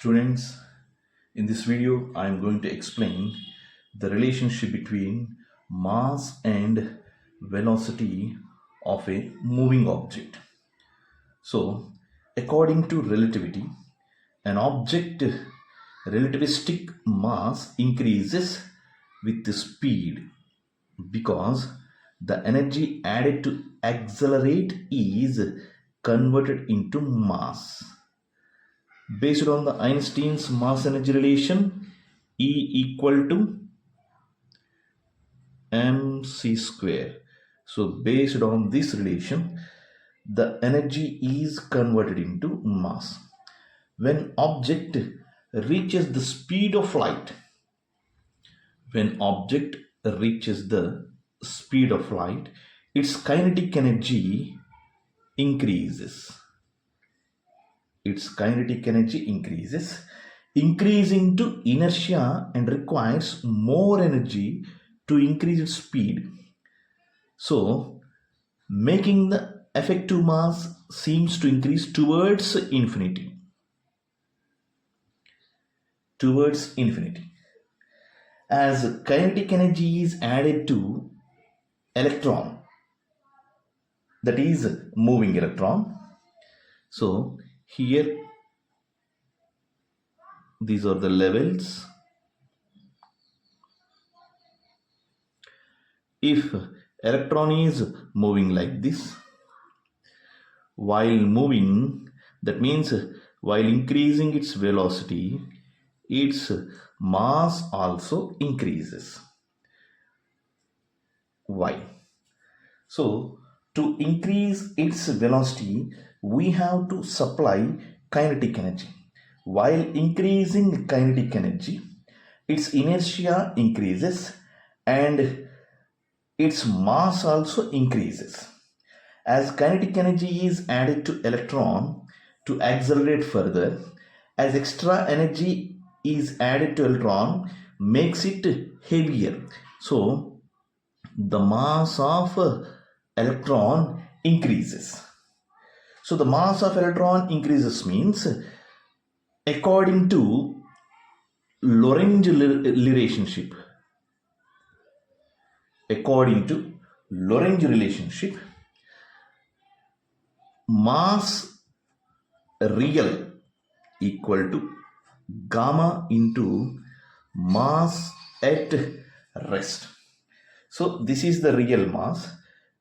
Students, in this video, I am going to explain the relationship between mass and velocity of a moving object. So, according to relativity, an object relativistic mass increases with the speed because the energy added to accelerate is converted into mass. Based on the Einstein's mass energy relation, E equal to mc square. So based on this relation, the energy is converted into mass. When object reaches the speed of light, its kinetic energy increases. Increasing to inertia and requires more energy to increase its speed. So, making the effective mass seems to increase towards infinity. As kinetic energy is added to electron, that is moving electron. So, here these are the levels. If electron is moving like this, while moving, that means while increasing its velocity, its mass also increases. Why? So, to increase its velocity, we have to supply kinetic energy. While increasing kinetic energy, its inertia increases and its mass also increases. As kinetic energy is added to electron to accelerate further, as extra energy is added to electron makes it heavier. So the mass of electron increases. So the mass of electron increases means, according to Lorentz relationship, mass real equal to gamma into mass at rest. So this is the real mass.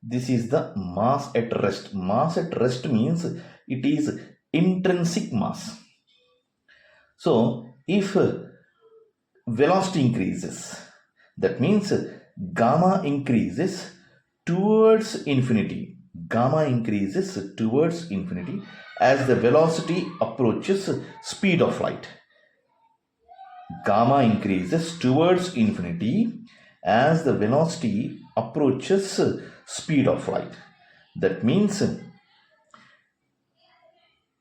This is the mass at rest. Mass at rest means it is intrinsic mass. So if velocity increases, that means gamma increases towards infinity. As the velocity approaches speed of light. Gamma increases towards infinity as the velocity approaches speed of light. That means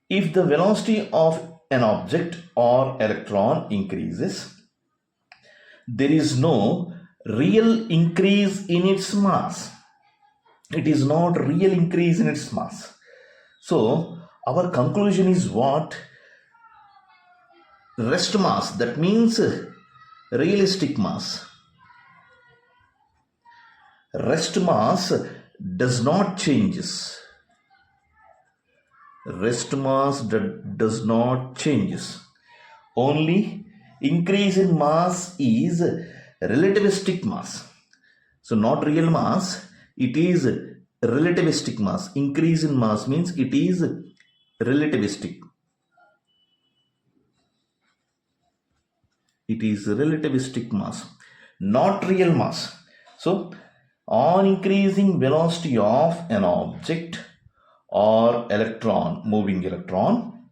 if the velocity of an object or electron increases, there is no real increase in its mass. It is not real increase in its mass. So our conclusion is what? Rest mass, that means realistic mass. Rest mass does not change. Only increase in mass is relativistic mass. So not real mass, it is relativistic mass. Increase in mass means it is relativistic. Mass, not real mass. So on increasing velocity of an object or moving electron,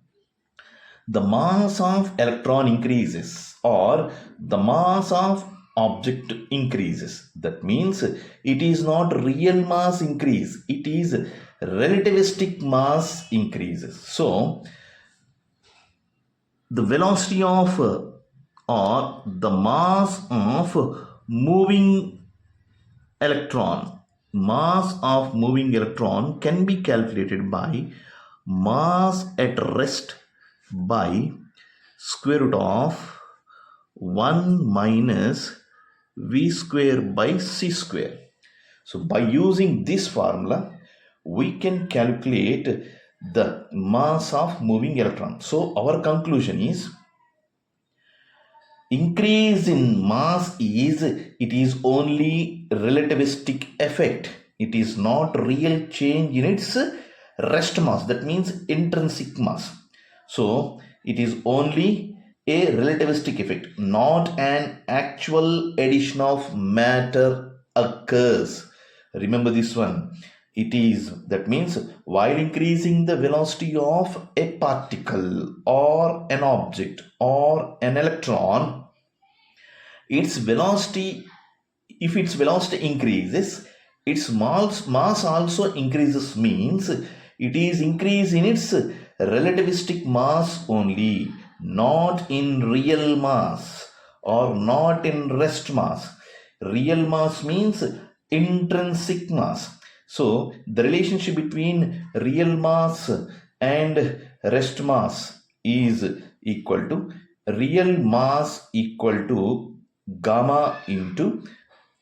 the mass of electron increases or the mass of object increases. That means it is not real mass increase, it is relativistic mass increases. So the velocity of or the mass of moving electron can be calculated by mass at rest by square root of 1 minus v square by c square. So by using this formula, we can calculate the mass of moving electron. So our conclusion is increase in mass is only relativistic effect. It is not real change in its rest mass. That means intrinsic mass. So it is only a relativistic effect, not an actual addition of matter occurs. Remember this one. It is, that means while increasing the velocity of a particle or an object or an electron, its velocity, if its velocity increases, its mass also increases, means it is increase in its relativistic mass only, not in real mass or not in rest mass. Real mass means intrinsic mass. So the relationship between real mass and rest mass is equal to real mass equal to gamma into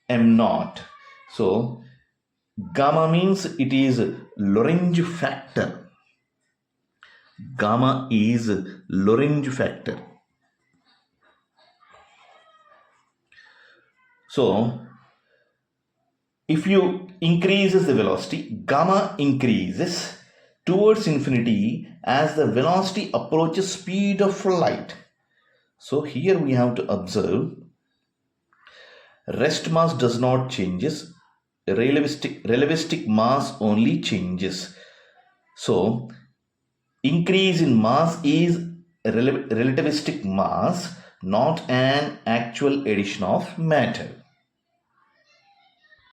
m naught. So gamma means it is Lorentz factor. Gamma is Lorentz factor. So if you increases the velocity, gamma increases towards infinity as the velocity approaches speed of light. So here we have to observe rest mass does not changes, relativistic mass only changes. So increase in mass is relativistic mass, not an actual addition of matter.